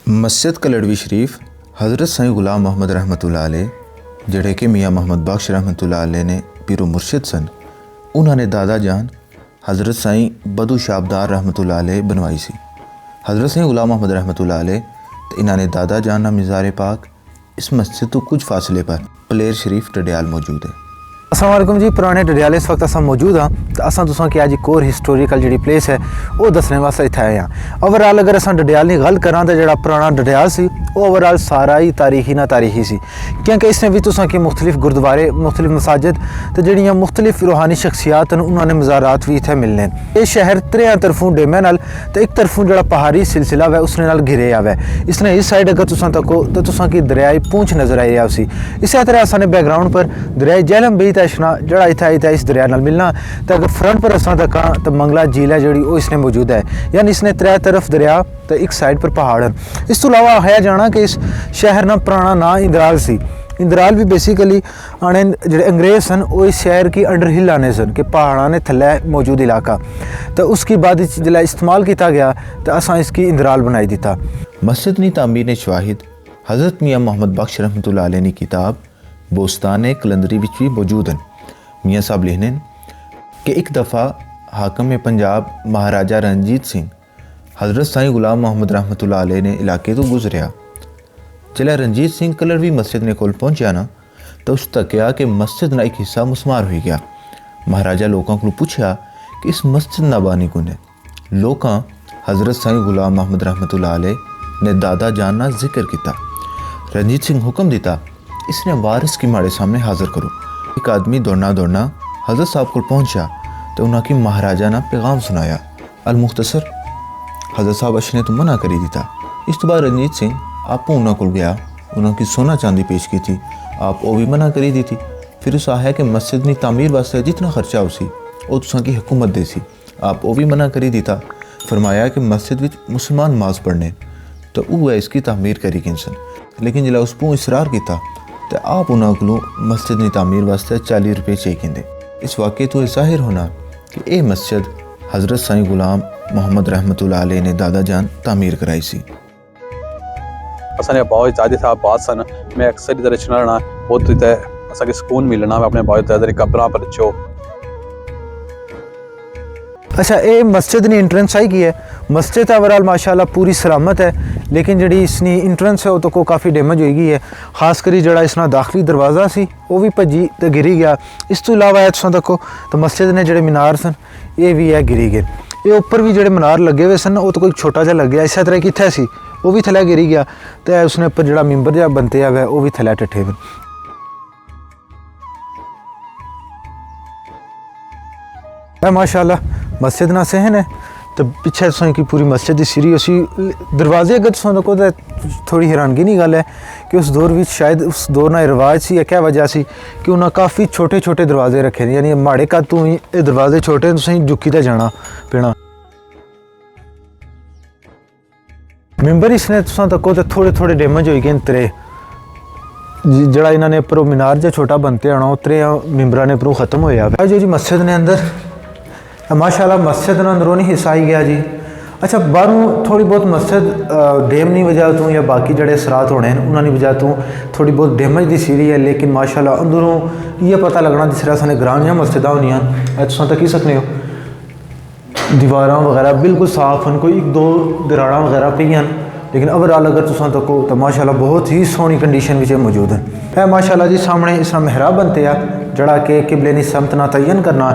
मस्जिद कलड़वी शरीफ हज़रत साईं गुलाम मोहम्मद रहमतुल्लाह अलैह ਜਿਹੜੇ कि मियाँ मोहम्मद बख्श रहमतुल्लाह अलैह ने पीरो मुर्शिद सन, उन्होंने दादा जान हज़रत साईं बदू शाबदार रहमतुल्लाह अलैह बनवाई सी। हज़रत साईं गुलाम मोहम्मद रहमतुल्लाह अलैह तो इन्होंने दादा जान ना मिज़ार पाक इस मस्जिद तो कुछ फासले पर पलेर शरीफ डडियाल मौजूद है। अस्सलाम वालेकुम जी, पुराने डडियाल इस वक्त अस मौजूद हाँ तो असा तुसा की अज एक और हिस्टोरिकल जी प्लेस है वो दसने वास्ते इत्थे आए हैं। ओवरऑल अगर अस डडियाल की गल करा तो जो पुराना डडियाल सी वो ओवरऑल सारा ही तारीखी ना तारीखी सी, क्योंकि इसने भी तुसा की मुख्तलिफ गुरुद्वारे मुख्तलिफ मसाजिद तो जड़ियाँ मुख्तलिफ रूहानी शख्सियात उन्होंने मज़ारात भी इत्थे मिलने। ये शहर त्रै तरफों डेमे नाल तो एक तरफों जो पहाड़ी सिलसिला वै उसने नाल घिरे हुआ है। इसने इस साइड अगर तुसा तको तो तुसा की दरियाई पूंछ नजर आई उसी। इसी तरह असाने बैकग्राउंड पर दरियाई झेलम भी तशना जड़ा इतना इस दरिया नाल मिलना। तो अगर फ्रंट पर असा तक तो मंगला झील है जी वो इसने मौजूद है, यानी इसने त्रै तरफ दरिया तो एक साइड पर पहाड़ हैं। इस तो अलावा है जाना कि इस शहर ना पुराना ना इंदराल सी। इंदराल भी बेसिकली आने जो अंग्रेज सन वो इस शहर की अंडर हिल आने सन कि पहाड़ा ने थल्ले मौजूद इलाका, तो उसकी बाद जिला इस्तेमाल किया गया तो असा इसकी इंदराल बनाई दिता। मस्जिद नी तामीर ने शवाहिद हज़रत मियाँ मोहम्मद बख्श रहमतुल्लाह अलैह की किताब बोस्तान कलंदरी विच भी मौजूद हैं। मियाँ साहब लिखने कि एक दफ़ा हाकम पंजाब महाराजा रणजीत सिंह हज़रत साईं गुलाम मोहम्मद रहमतुल्लाह अलैह ने इलाके तो गुजरिया। जिला रणजीत सिंह कलरवी मस्जिद ने कोल पहुंचा ना तो उस तकिया कि मस्जिद ना एक हिस्सा मुसमार हो गया। महाराजा लोगों को पूछा कि इस मस्जिद ना बानी कौन है। लोग हज़रत साईं गुलाम मोहम्मद रहमतुल्लाह अलैह ने दादा जान ना जिक्र किया। रणजीत सिंह हुक्म दिता इसने वारिस की माड़े सामने हाजिर करो। एक आदमी दौड़ना दौड़ना हज़रत साहब को पहुंचा तो उन्होंने महाराजा ना पैगाम सुनाया। अल मुख्तसर हज़रत साहब अश ने तो मना करी दिता। इस तो बाद रणजीत सिंह आप उन्होंने को गया, उन्होंने सोना चांदी पेश की थी, आप वो भी मना करी दी थी। फिर उस आया कि मस्जिद की तामीर वास्ते जितना खर्चा उसी वो तुसा की हुकूमत दे सी, आप वो भी मना करी दी था। फरमाया कि मस्जिद में मुसलमान नमाज पढ़ने तो वो है इसकी तामीर करी गिनसन। लेकिन जिला उस पर इसरार किया तो आप उन्होंने को मस्जिद की तामीर वास्ते 40 रुपये चाहिए। इस वाक़े तो जाहिर होना कि ये मस्जिद हज़रत साईं गुलाम मोहम्मद रहमतुल्लाह अलैह ने दादा जान तामीर कराई सी। असाने बहुत ज़्यादा था बात सन मैं अक्सर इधर चलना रहना बहुत इधर असा के सुकून मिलना। मैं अपने बहुत इधर कब्र पर चो। अच्छा, ये मस्जिद ने इंट्रेंस आई की है। मस्जिद ओवरऑल माशाल्लाह पूरी सलामत है, लेकिन जी इसनी इंट्रेंस है वो तो को काफ़ी डैमेज हो गई है। खास करी जड़ा इसना दाखिली दरवाज़ा सी वो भी भजी तो गिरी गया। इस तो इलावा है तुम देखो तो मस्जिद ने जोड़े मीनार सन ये भी है गिरी गए। ये उपर भी जोड़े मीनार लगे हुए सन वो तो कोई छोटा जहा लग गया। इस तरह कितने सी वो भी थले गिरी गया तो उसने उपर जो मिंबर जहा बनते हुआ वो भी थले टट्ठे हुए। माशाल्लाह मस्जिद ना सहन है तो पिछे तुम की पूरी मस्जिद की सीरी उसी दरवाजे अगर तुम देखो तो थोड़ी हैरानगी नहीं गल है कि उस दौर में शायद उस दौर ना रिवाज सी या क्या वजह सी कि उन्हें काफ़ी छोटे छोटे दरवाजे रखे ने, यानी माड़े कद तो ही ये दरवाजे छोटे तुम झुकी तो जाना पैना। मिंबर इसने तुम तको तो थोड़े थोड़े डैमेज हो गए त्रे जड़ा इन्होंने उपरों मीनार जो छोटा बनते आना त्रे मिंबरा ने उपरों खत्म होया जो जी मस्जिद ने अंदर माशाल्लाह मस्जिद ना अंदरों नहीं हिस्सा आई गया जी। अच्छा, बाहरों थोड़ी बहुत मस्जिद डैम नहीं वजह तो या बाकी जड़े असरात होने उन्होंने वजह तो थोड़ी बहुत डैमेज की सीरी है, लेकिन माशाल्लाह अंदरों ये पता लगना जिस तरह साने ग्रां मस्जिद होनियां तुम तक ही सकने हो दीवार वगैरह बिल्कुल साफ हैं, कोई एक दो दराड़ा वगैरह पी हैं, लेकिन ओवरऑल अगर तुम तको तो माशाल्लाह बहुत ही सोहनी कंडीशन में मौजूद है। माशाल्लाह जी सामने इसका मेहराब बनते हैं जड़ा के किबले की समत ना तयन करना।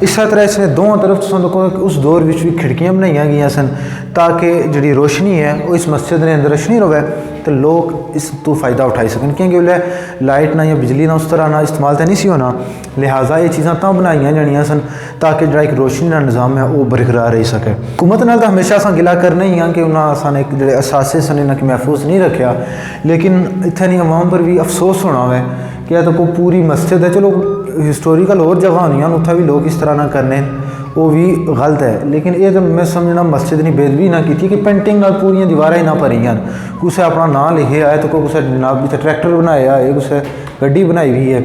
इस तरह इसने दोनों तरफ तुम देखो उस दौर में भी खिड़कियाँ बनाई गई सन ताकि जी रोशनी है वो इस मस्जिद ने अंदर रोशनी रवे तो लोग इस तो फ़ायदा उठाई सकन, क्योंकि बोले लाइट ना या बिजली ना उस तरह ना इस्तेमाल तो नहीं सी होना। लिहाजा ये चीज़ा तो बनाई जानिया सन ताकि जो एक रोशनी का निज़ाम है वो बरकरार रही सके। हुकूमत नाल तो हमेशा अस गिला करना ही हाँ कि उन्होंने सन एक जो असासे सन इन्हें महफूज नहीं रखा, लेकिन इतनी अवाम पर भी अफसोस होना है कि तो को पूरी मस्जिद है। चलो हिस्टोरिकल और जगह होनी उत्थे भी लोग इस तरह ना करने वो भी गलत है, लेकिन ये तो मैं समझना मस्जिद ने बेदबी ना की कि पेंटिंग नाल पूरी दीवारें ही ना भरियां। कुछ अपना नाम लिखे है तो कुछ जनाब इतने ट्रैक्टर बनाया है, कुछ गड्डी बनाई हुई है,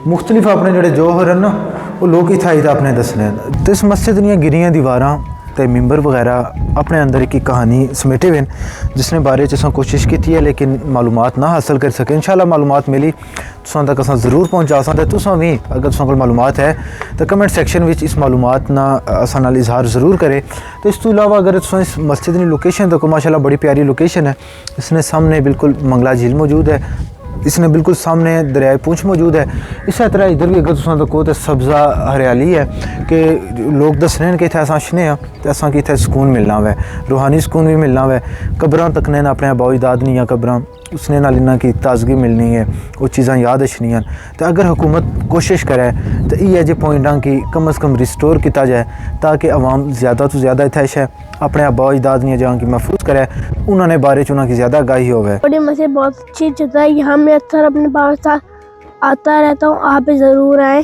मुख्तलिफ अपने जोड़े जौहर हैं ना वो लोग इतना ही अपने दसने। तो इस मस्जिद दी गिरियां दीवारां ते मिंबर वगैरह अपने अंदर एक कहानी समेटे हुए जिसने बारे च कोशिश की है लेकिन मालूमात ना हासिल कर सके। इंशाल्लाह मालूमात मिली तुसां तक असां ज़रूर पहुँचा सकते। तुसां भी अगर तुसां कोल मालूमात है तो कमेंट सैक्शन में इस मालूमात ना असां नाल इजहार ज़रूर करे। तो इस तो अलावा अगर तुसां इस मस्जिद की लोकेशन तो माशाल्लाह बड़ी प्यारी लोकेशन है। इसने सामने बिल्कुल मंगला झील मौजूद है, इसने बिल्कुल सामने दरियाए पूंछ मौजूद है। इस तरह इधर भी अगर तुसां तको तो सब्ज़ा हरियाली है कि लोग दस रहे हैं कि इत्थै असां अछने आं ते असां कि इत्थै सुकून मिलना वै, रूहानी सुकून भी मिलना वै। कब्रां तकने न अपने आबा अजदाद दियां कब्रां, उसने नाल इन्ना की ताजगी मिलनी है, वो चीज़ां याद अछनियां। तो अगर हुकूमत कोशिश करे तो इ'यै जे पॉइंटां की कम अज़ कम रिस्टोर किया जाए ताकि अवाम ज़्यादा तो ज़्यादा इत्थै शै अपने आबा अजदाद दियां जगह की महफूज करे, उन्होंने बारे च उन्होंने ज़्यादा आगाही होवे। बड़ी मज़े बहुत अच्छी जगह है, यहाँ मैं अक्सर अपने बाबा के साथ आता रहता हूँ, आप भी ज़रूर आएँ।